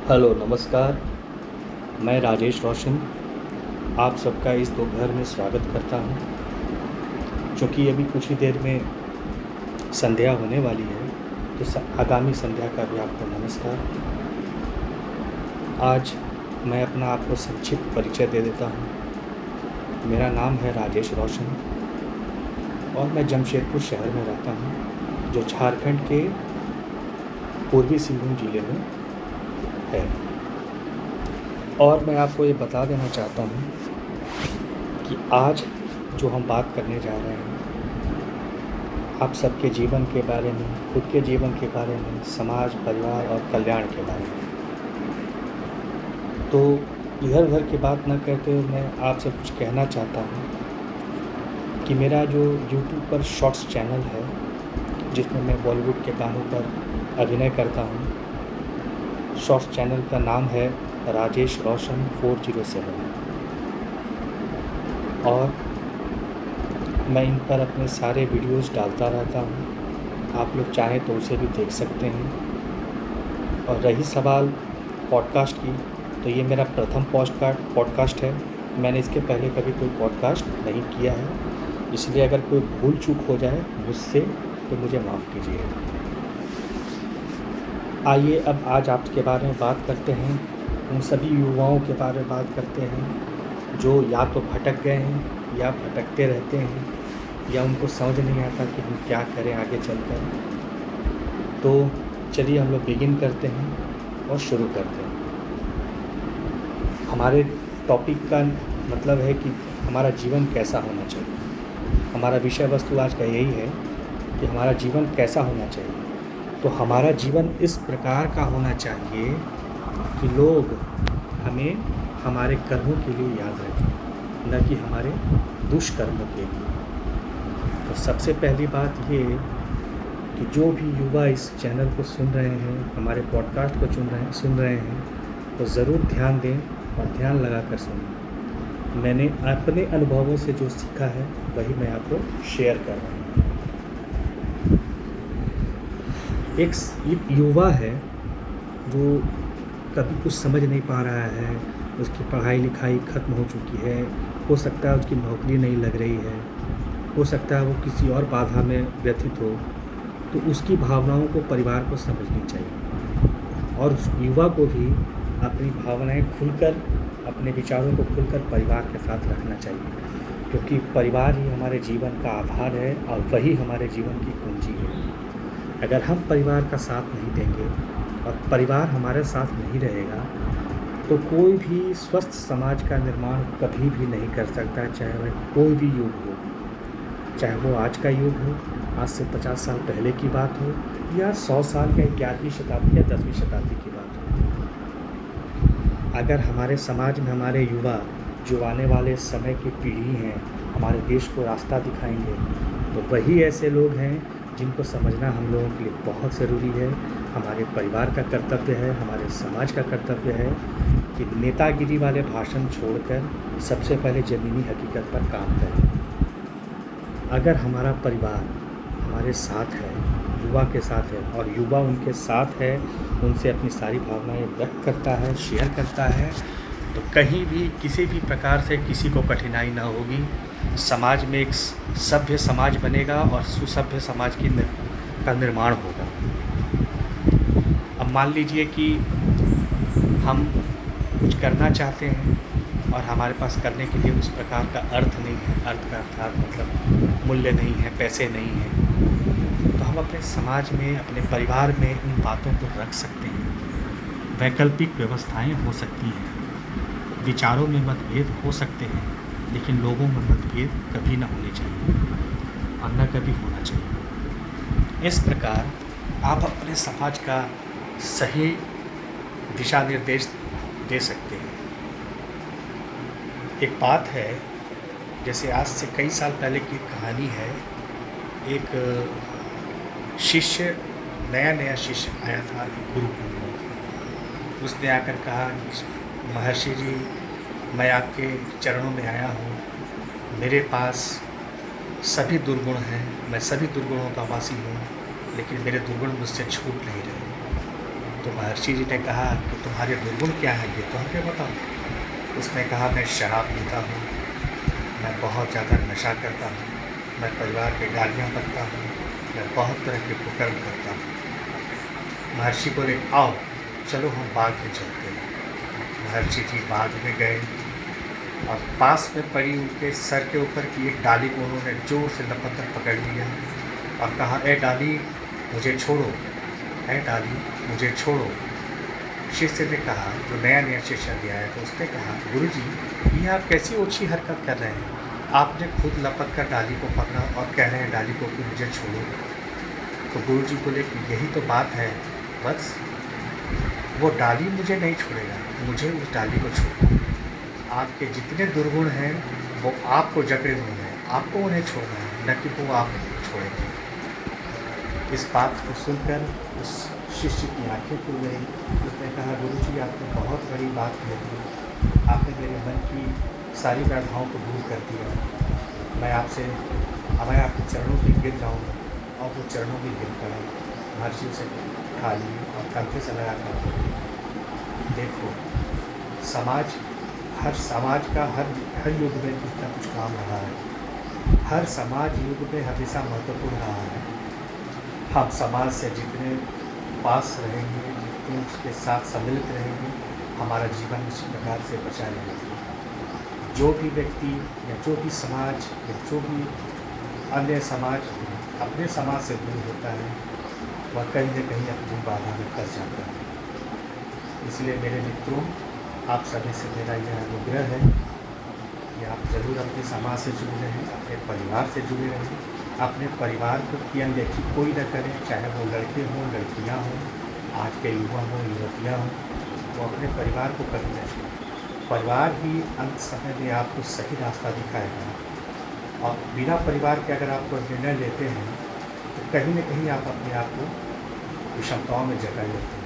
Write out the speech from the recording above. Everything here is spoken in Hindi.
हेलो नमस्कार। मैं राजेश रोशन आप सबका इस दोपहर में स्वागत करता हूं। चूँकि अभी कुछ ही देर में संध्या होने वाली है तो आगामी संध्या का भी आपको नमस्कार। आज मैं अपना आपको संक्षिप्त परिचय दे देता हूं। मेरा नाम है राजेश रोशन और मैं जमशेदपुर शहर में रहता हूं, जो झारखंड के पूर्वी सिंहभूम जिले में है। और मैं आपको ये बता देना चाहता हूँ कि आज जो हम बात करने जा रहे हैं, आप सबके जीवन के बारे में, खुद के जीवन के बारे में, समाज, परिवार और कल्याण के बारे में। तो इधर उधर की बात न करते हुए मैं आपसे कुछ कहना चाहता हूँ कि मेरा जो यूट्यूब पर शॉर्ट्स चैनल है, जिसमें मैं बॉलीवुड के गानों पर अभिनय करता हूँ, शॉर्ट्स चैनल का नाम है राजेश रोशन 407 और मैं इन पर अपने सारे वीडियोस डालता रहता हूँ। आप लोग चाहें तो उसे भी देख सकते हैं। और रही सवाल पॉडकास्ट की, तो ये मेरा प्रथम पॉडकास्ट है। मैंने इसके पहले कभी कोई पॉडकास्ट नहीं किया है, इसलिए अगर कोई भूल चूक हो जाए मुझसे तो मुझे माफ़ कीजिए। आइए अब आज आपके बारे में बात करते हैं, उन सभी युवाओं के बारे में बात करते हैं जो या तो भटक गए हैं या भटकते रहते हैं या उनको समझ नहीं आता कि हम क्या करें आगे चलकर। तो चलिए हम लोग बिगिन करते हैं और शुरू करते हैं। हमारे टॉपिक का मतलब है कि हमारा जीवन कैसा होना चाहिए। हमारा विषय वस्तु आज का यही है कि हमारा जीवन कैसा होना चाहिए। तो हमारा जीवन इस प्रकार का होना चाहिए कि लोग हमें हमारे कर्मों के लिए याद रखें, न कि हमारे दुष्कर्मों के लिए। तो सबसे पहली बात ये कि जो भी युवा इस चैनल को सुन रहे हैं, हमारे पॉडकास्ट को सुन रहे हैं, तो ज़रूर ध्यान दें और ध्यान लगा कर सुनें। मैंने अपने अनुभवों से जो सीखा है वही मैं आपको शेयर कर रहा हूँ। एक युवा है जो कभी कुछ समझ नहीं पा रहा है, उसकी पढ़ाई लिखाई ख़त्म हो चुकी है, हो सकता है उसकी नौकरी नहीं लग रही है, हो सकता है वो किसी और बाधा में व्यथित हो, तो उसकी भावनाओं को परिवार को समझनी चाहिए और उस युवा को भी अपनी भावनाएं खुलकर, अपने विचारों को खुलकर परिवार के साथ रखना चाहिए, क्योंकि परिवार ही हमारे जीवन का आधार है और वही हमारे जीवन की कुंजी है। अगर हम परिवार का साथ नहीं देंगे और परिवार हमारे साथ नहीं रहेगा तो कोई भी स्वस्थ समाज का निर्माण कभी भी नहीं कर सकता, चाहे वह कोई भी युग हो, चाहे वो आज का युग हो, आज से 50 साल पहले की बात हो या 100 साल का 11वीं शताब्दी या 10वीं शताब्दी की बात हो। अगर हमारे समाज में हमारे युवा जो आने वाले समय की पीढ़ी हैं, हमारे देश को रास्ता दिखाएंगे, तो वही ऐसे लोग हैं जिनको समझना हम लोगों के लिए बहुत ज़रूरी है। हमारे परिवार का कर्तव्य है, हमारे समाज का कर्तव्य है कि नेतागिरी वाले भाषण छोड़कर सबसे पहले ज़मीनी हकीकत पर काम करें। अगर हमारा परिवार हमारे साथ है, युवा के साथ है और युवा उनके साथ है, उनसे अपनी सारी भावनाएं व्यक्त करता है, शेयर करता है, तो कहीं भी किसी भी प्रकार से किसी को कठिनाई ना होगी। समाज में एक सभ्य समाज बनेगा और सुसभ्य समाज का निर्माण होगा। अब मान लीजिए कि हम कुछ करना चाहते हैं और हमारे पास करने के लिए उस प्रकार का अर्थ नहीं है, अर्थ का अर्थात मतलब मूल्य नहीं है, पैसे नहीं हैं, तो हम अपने समाज में, अपने परिवार में उन बातों को रख सकते हैं। वैकल्पिक व्यवस्थाएं हो सकती हैं, विचारों में मतभेद हो सकते हैं, लेकिन लोगों में मतभेद कभी ना होने चाहिए और न कभी होना चाहिए। इस प्रकार आप अपने समाज का सही दिशा निर्देश दे सकते हैं। एक बात है, जैसे आज से कई साल पहले की कहानी है। एक शिष्य, नया शिष्य आया था गुरुकुल में। उसने आकर कहा कि महर्षि जी, मैं आपके चरणों में आया हूँ, मेरे पास सभी दुर्गुण हैं, मैं सभी दुर्गुणों का वासी हूँ, लेकिन मेरे दुर्गुण मुझसे छूट नहीं रहे। तो महर्षि जी ने कहा कि तुम्हारे दुर्गुण क्या हैं, ये तो हमें बताओ। उसने कहा, मैं शराब पीता हूँ, मैं बहुत ज़्यादा नशा करता हूँ, मैं परिवार पे गालियाँ बकता हूँ, मैं बहुत तरह के कुकर्म करता हूँ। महर्षि बोले, आओ चलो हम बाग में चलते हैं। महर्षि जी बाग में गए और पास में पड़ी उनके सर के ऊपर की एक डाली को उन्होंने जोर से लपक कर पकड़ लिया और कहा, ए डाली मुझे छोड़ो, ए डाली मुझे छोड़ो। शिष्य ने कहा, जो नया नया शिष्य दिया है, तो उसने कहा, गुरुजी ये आप कैसी ओछी हरकत कर रहे हैं, आपने खुद लपक कर डाली को पकड़ा और कह रहे हैं डाली को कि मुझे छोड़ो। तो गुरुजी बोले कि यही तो बात है बस, वो डाली मुझे नहीं छोड़ेगा, मुझे उस डाली को छोड़ना। आपके जितने दुर्गुण हैं वो आपको जकड़े हुए हैं, आपको उन्हें छोड़ना है, न कि वो आप छोड़ेंगे। इस बात को सुनकर उस शिष्य की आंखें खुल गई। उसने कहा, गुरुजी आपने बहुत बड़ी बात कह दी, आपने मेरे मन की सारी बाधाओं को दूर कर दिया। मैं आपके चरणों पे गिर जाऊँगा। और वो चरणों में गिर पड़ा। महर्षि से उठा लिए और कंधे से लगा कर, देखो समाज का हर युग में कुछ ना कुछ काम रहा है, हर समाज युग में हमेशा महत्वपूर्ण रहा है। हम समाज से जितने पास रहेंगे, जितने उसके साथ सम्मिलित रहेंगे, हमारा जीवन उसी प्रकार से बचा रहेगा। जो भी व्यक्ति या जो भी समाज या जो भी अन्य समाज अपने समाज से दूर होता है, वह कहीं न कहीं अपनी बाधा में फंस जाता है। इसलिए मेरे मित्रों, आप सभी से मेरा यह अनुग्रह है कि आप ज़रूर अपने समाज से जुड़े रहें, अपने परिवार से जुड़े रहें, अपने परिवार की अनदेखी कोई न करें, चाहे वो लड़के हों, लड़कियाँ हों, आज के युवा हों, युवतियाँ हों, वो अपने परिवार को कभी न छोड़ें। परिवार ही अंत समय में आपको सही रास्ता दिखाएगा। और बिना परिवार के अगर आप कोई निर्णय लेते हैं, तो कहीं न कहीं आप अपने आप को विषमताओं में जकड़ लेते हैं।